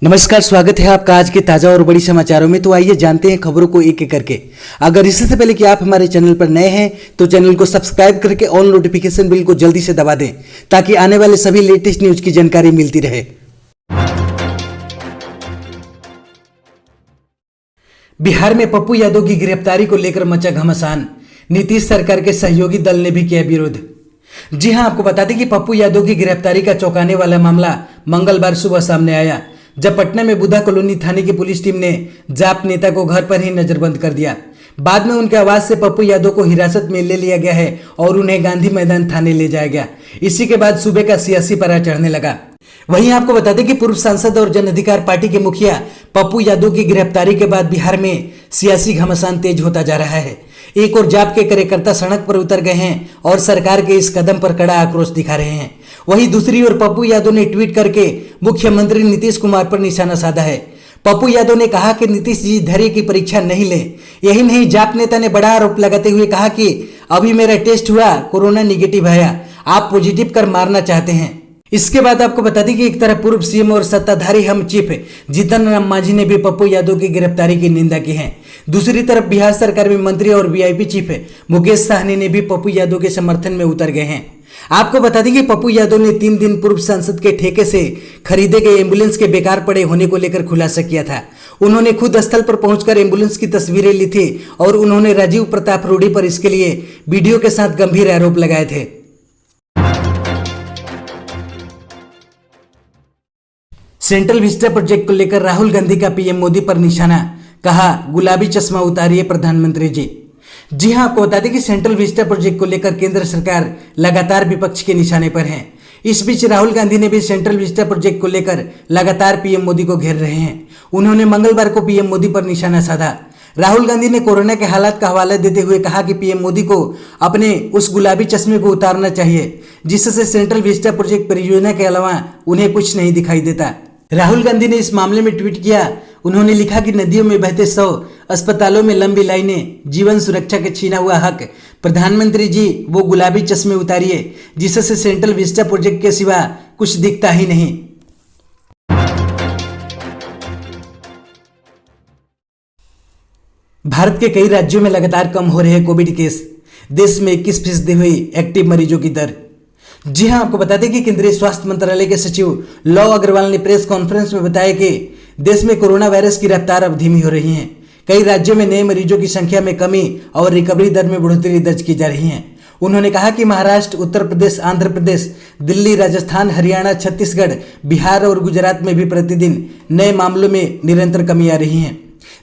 नमस्कार, स्वागत है आपका आज के ताजा और बड़ी समाचारों में। तो आइए जानते हैं खबरों को एक एक करके। अगर इससे पहले कि आप हमारे चैनल पर नए हैं तो चैनल को सब्सक्राइब करके ऑल नोटिफिकेशन बिल को जल्दी से दबा दें ताकि आने वाले सभी लेटेस्ट न्यूज की जानकारी मिलती रहे। बिहार में पप्पू यादव की गिरफ्तारी को लेकर मचा घमासान। नीतीश सरकार के सहयोगी दल ने भी किया विरोध। जी हां, आपको बता दें कि पप्पू यादव की गिरफ्तारी का चौंकाने वाला मामला मंगलवार सुबह सामने आया, जब पटना में बुधा कॉलोनी थाने की पुलिस टीम ने जाप नेता को घर पर ही नजरबंद कर दिया। बाद में उनके आवाज से पप्पू यादव को हिरासत में ले लिया गया है और उन्हें गांधी मैदान थाने ले जाया गया। इसी के बाद सूबे का सियासी पारा चढ़ने लगा। वहीं आपको बता दें कि पूर्व सांसद और जन अधिकार पार्टी के मुखिया पप्पू यादव की गिरफ्तारी के बाद बिहार में सियासी घमासान तेज होता जा रहा है। एक और जाप के कार्यकर्ता सड़क पर उतर गए हैं और सरकार के इस कदम पर कड़ा आक्रोश दिखा रहे हैं। वहीं दूसरी ओर पप्पू यादव ने ट्वीट करके मुख्यमंत्री नीतीश कुमार पर निशाना साधा है। पप्पू यादव ने कहा कि नीतीश जी धैर्य की परीक्षा नहीं ले। यही नहीं, जाप नेता ने बड़ा आरोप लगाते हुए कहा कि अभी मेरा टेस्ट हुआ, कोरोना निगेटिव आया, आप पॉजिटिव कर मारना चाहते हैं। इसके बाद आपको बता दें कि एक तरफ पूर्व सीएम और सत्ताधारी हम चीफ जीतन राम मांझी ने भी पप्पू यादव की गिरफ्तारी की निंदा की है। दूसरी तरफ बिहार सरकार में मंत्री और वीआईपी चीफ मुकेश साहनी ने भी पप्पू यादव के समर्थन में उतर गए हैं। आपको बता दें कि पप्पू यादव ने 3 दिन पूर्व सांसद के ठेके से खरीदे गए एम्बुलेंस के बेकार पड़े होने को लेकर खुलासा किया था। उन्होंने खुद स्थल पर पहुंचकर एम्बुलेंस की तस्वीरें ली थी और उन्होंने राजीव प्रताप रूडी पर इसके लिए वीडियो के साथ गंभीर आरोप लगाए थे। सेंट्रल विस्टा प्रोजेक्ट को लेकर राहुल गांधी का पीएम मोदी पर निशाना, कहा गुलाबी चश्मा उतारिए प्रधानमंत्री जी। जी हां, आपको बता दें कि सेंट्रल विस्टा प्रोजेक्ट को लेकर केंद्र सरकार लगातार विपक्ष के निशाने पर है। इस बीच राहुल गांधी ने भी सेंट्रल विस्टा प्रोजेक्ट को लेकर लगातार पीएम मोदी को घेर रहे हैं। उन्होंने मंगलवार को पीएम मोदी पर निशाना साधा। राहुल गांधी ने कोरोना के हालात का हवाला देते हुए कहा कि पीएम मोदी को अपने उस गुलाबी चश्मे को उतारना चाहिए जिससे सेंट्रल विस्टा प्रोजेक्ट परियोजना के अलावा उन्हें कुछ नहीं दिखाई देता। राहुल गांधी ने इस मामले में ट्वीट किया। उन्होंने लिखा कि नदियों में बहते शव, अस्पतालों में लंबी लाइनें, जीवन सुरक्षा के छीना हुआ हक, प्रधानमंत्री जी वो गुलाबी चश्मे उतारिए जिससे सेंट्रल विस्टा प्रोजेक्ट के सिवा कुछ दिखता ही नहीं। भारत के कई राज्यों में लगातार कम हो रहे हैं कोविड केस। देश में 21% हुई एक्टिव मरीजों की दर। जी हां, आपको बता दें कि केंद्रीय स्वास्थ्य मंत्रालय के सचिव लव अग्रवाल ने प्रेस कॉन्फ्रेंस में बताया कि देश में कोरोना वायरस की रफ्तार अब धीमी हो रही है। कई राज्यों में नए मरीजों की संख्या में कमी और रिकवरी दर में बढ़ोतरी दर्ज की जा रही है। उन्होंने कहा कि महाराष्ट्र, उत्तर प्रदेश, आंध्र प्रदेश, दिल्ली, राजस्थान, हरियाणा, छत्तीसगढ़, बिहार और गुजरात में भी प्रतिदिन नए मामलों में निरंतर कमी आ रही है।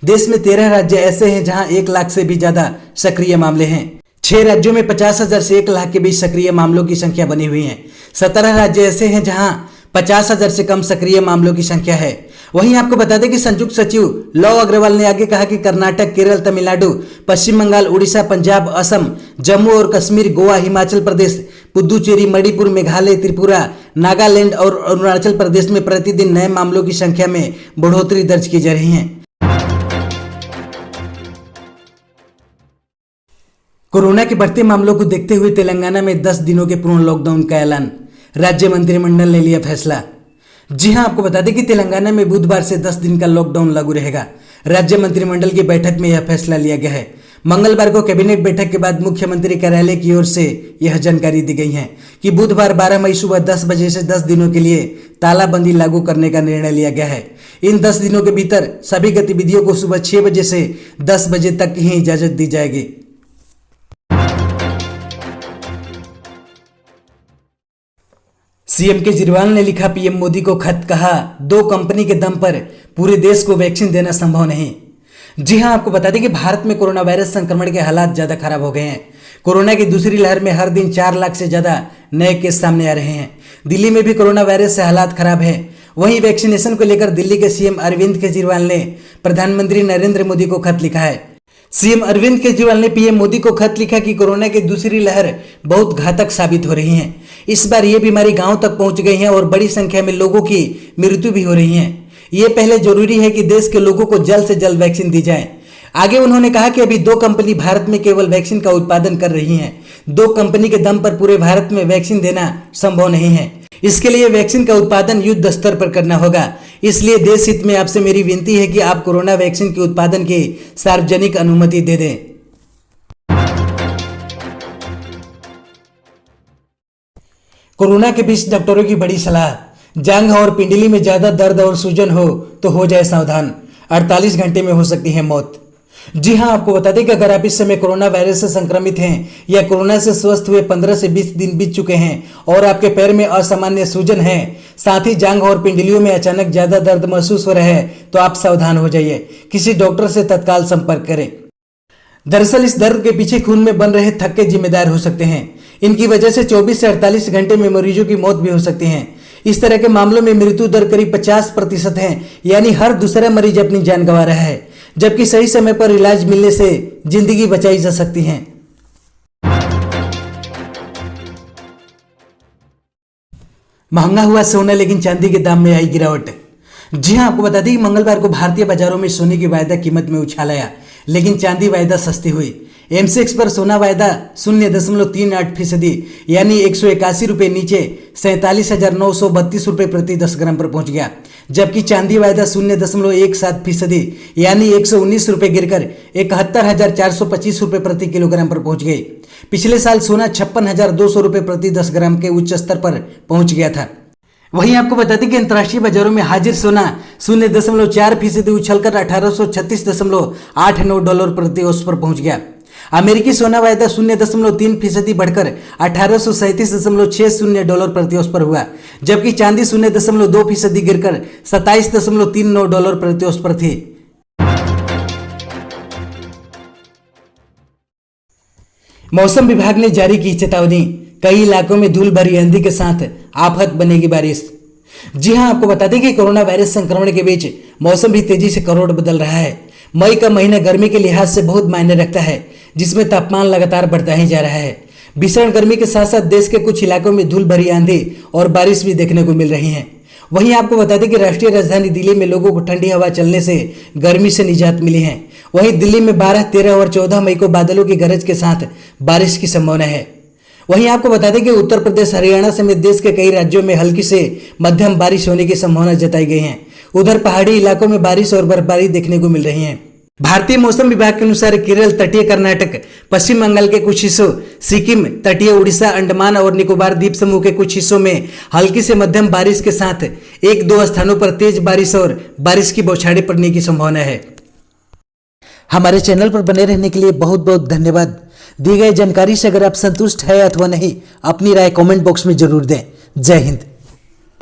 देश में 13 राज्य ऐसे हैं जहां 1 लाख से भी ज्यादा सक्रिय मामले हैं। 6 राज्यों में 50,000 से 1 लाख के बीच सक्रिय मामलों की संख्या बनी हुई है। 17 राज्य ऐसे हैं जहां 50,000 से कम सक्रिय मामलों की संख्या है। वहीं आपको बता दें कि संयुक्त सचिव लव अग्रवाल ने आगे कहा कि कर्नाटक, केरल, तमिलनाडु, पश्चिम बंगाल, उड़ीसा, पंजाब, असम, जम्मू और कश्मीर, गोवा, हिमाचल प्रदेश, पुदुचेरी, मणिपुर, मेघालय, त्रिपुरा, नागालैंड और अरुणाचल प्रदेश में प्रतिदिन नए मामलों की संख्या में बढ़ोतरी दर्ज की जा रही है। कोरोना के बढ़ते मामलों को देखते हुए तेलंगाना में 10 दिनों के पूर्ण लॉकडाउन का ऐलान। राज्य मंत्रिमंडल ने लिया फैसला। जी हां, आपको बता दें कि तेलंगाना में बुधवार से 10 दिन का लॉकडाउन लागू रहेगा। राज्य मंत्रिमंडल की बैठक में यह फैसला लिया गया है। मंगलवार को कैबिनेट बैठक के बाद मुख्यमंत्री कार्यालय की ओर से यह जानकारी दी गई है कि बुधवार 12 मई सुबह 10 बजे से 10 दिनों के लिए तालाबंदी लागू करने का निर्णय लिया गया है। इन 10 दिनों के भीतर सभी गतिविधियों को सुबह 6 बजे से 10 बजे तक ही इजाजत दी जाएगी। सीएम केजरीवाल ने लिखा पीएम मोदी को खत, कहा 2 कंपनी के दम पर पूरे देश को वैक्सीन देना संभव नहीं। जी हां, आपको बता दें कि भारत में कोरोना वायरस संक्रमण के हालात ज्यादा खराब हो गए हैं। कोरोना की दूसरी लहर में हर दिन 4 लाख से ज्यादा नए केस सामने आ रहे हैं। दिल्ली में भी कोरोना वायरस से हालात खराब है। वहीं वैक्सीनेशन को लेकर दिल्ली के सीएम अरविंद केजरीवाल ने प्रधानमंत्री नरेंद्र मोदी को खत लिखा है। सीएम अरविंद केजरीवाल ने पीएम मोदी को खत लिखा कि कोरोना की दूसरी लहर बहुत घातक साबित हो रही है। इस बार ये बीमारी गांव तक पहुंच गई है और बड़ी संख्या में लोगों की मृत्यु भी हो रही है। ये पहले जरूरी है कि देश के लोगों को जल्द से जल्द वैक्सीन दी जाए। आगे उन्होंने कहा कि अभी 2 कंपनी भारत में केवल वैक्सीन का उत्पादन कर रही हैं। 2 कंपनी के दम पर पूरे भारत में वैक्सीन देना संभव नहीं है। इसके लिए वैक्सीन का उत्पादन युद्ध स्तर पर करना होगा। इसलिए देश हित में आपसे मेरी विनती है कि आप कोरोना वैक्सीन के उत्पादन की सार्वजनिक अनुमति दे दें। कोरोना के बीच डॉक्टरों की बड़ी सलाह, जांघ और पिंडली में ज्यादा दर्द और सूजन हो तो हो जाए सावधान, 48 घंटे में हो सकती है मौत। जी हां, आपको बता दें कि अगर आप इस समय कोरोना वायरस से संक्रमित हैं या कोरोना से स्वस्थ हुए 15 से 20 दिन बीत चुके हैं और आपके पैर में असामान्य सूजन है, साथ ही जांघ और पिंडलियों में अचानक ज्यादा दर्द महसूस हो रहा है, तो आप सावधान हो जाइए, किसी डॉक्टर से तत्काल संपर्क करें। दरअसल इस दर्द के पीछे खून में बन रहे थक्के जिम्मेदार हो सकते हैं। इनकी वजह से 24 से 48 घंटे में मरीजों की मौत भी हो सकती है। इस तरह के मामलों में मृत्यु दर करीब 50% है, यानी हर दूसरा मरीज अपनी जान गंवा रहा है, जबकि सही समय पर इलाज मिलने से जिंदगी बचाई जा सकती है। महंगा हुआ सोना, लेकिन चांदी के दाम में आई गिरावट। जी हां, आपको बता दें कि मंगलवार को भारतीय बाजारों में सोने की वायदा कीमत में उछाल आया, लेकिन चांदी वायदा सस्ती हुई। एमसीएक्स पर सोना वायदा 0.38% यानी 181 रुपये नीचे 47,932 रुपये प्रति 10 ग्राम पर पहुंच गया, जबकि चांदी वायदा 0.17% यानी 119 रुपये गिरकर 71,425 रुपये प्रति किलोग्राम पर पहुंच गई। पिछले साल सोना 56,200 रुपये प्रति 10 ग्राम के उच्च स्तर पर पहुंच गया था। वहीं आपको बता दें कि अंतर्राष्ट्रीय बाजारों में हाजिर सोना 0.4% उछलकर $1836.89 प्रति औंस पर पहुंच गया। अमेरिकी सोना वायदा 0.3% बढ़कर $1837.60 प्रति औंस पर हुआ, जबकि चांदी 0.2% गिरकर $27.39 प्रति औंस पर थी। मौसम विभाग ने जारी की चेतावनी, कई इलाकों में धूल भरी आंधी के साथ आफत बनेगी बारिश। जी हां, आपको बता दें कि कोरोना वायरस संक्रमण के बीच मौसम भी तेजी से करोड़ बदल रहा है। मई का महीना गर्मी के लिहाज से बहुत मायने रखता है, जिसमें तापमान लगातार बढ़ता ही जा रहा है। भीषण गर्मी के साथ साथ देश के कुछ इलाकों में धूल भरी आंधी और बारिश भी देखने को मिल रही है। वहीं आपको बता दें कि राष्ट्रीय राजधानी दिल्ली में लोगों को ठंडी हवा चलने से गर्मी से निजात मिली है। वहीं दिल्ली में 12, 13 और 14 मई को बादलों की गरज के साथ बारिश की संभावना है। वहीं आपको बता दें कि उत्तर प्रदेश, हरियाणा समेत देश के कई राज्यों में हल्की से मध्यम बारिश होने की संभावना जताई गई है। उधर पहाड़ी इलाकों में बारिश और बर्फबारी देखने को मिल रही है। भारतीय मौसम विभाग के अनुसार केरल, तटीय कर्नाटक, पश्चिम बंगाल के कुछ हिस्सों, सिक्किम, तटीय उड़ीसा, अंडमान और निकोबार द्वीप समूह के कुछ हिस्सों में हल्की से मध्यम बारिश के साथ 1-2 स्थानों पर तेज बारिश और बारिश की बौछारें पड़ने की संभावना है। हमारे चैनल पर बने रहने के लिए बहुत बहुत धन्यवाद। दी गई जानकारी से अगर आप संतुष्ट है अथवा नहीं, अपनी राय कमेंट बॉक्स में जरूर दें। जय हिंद।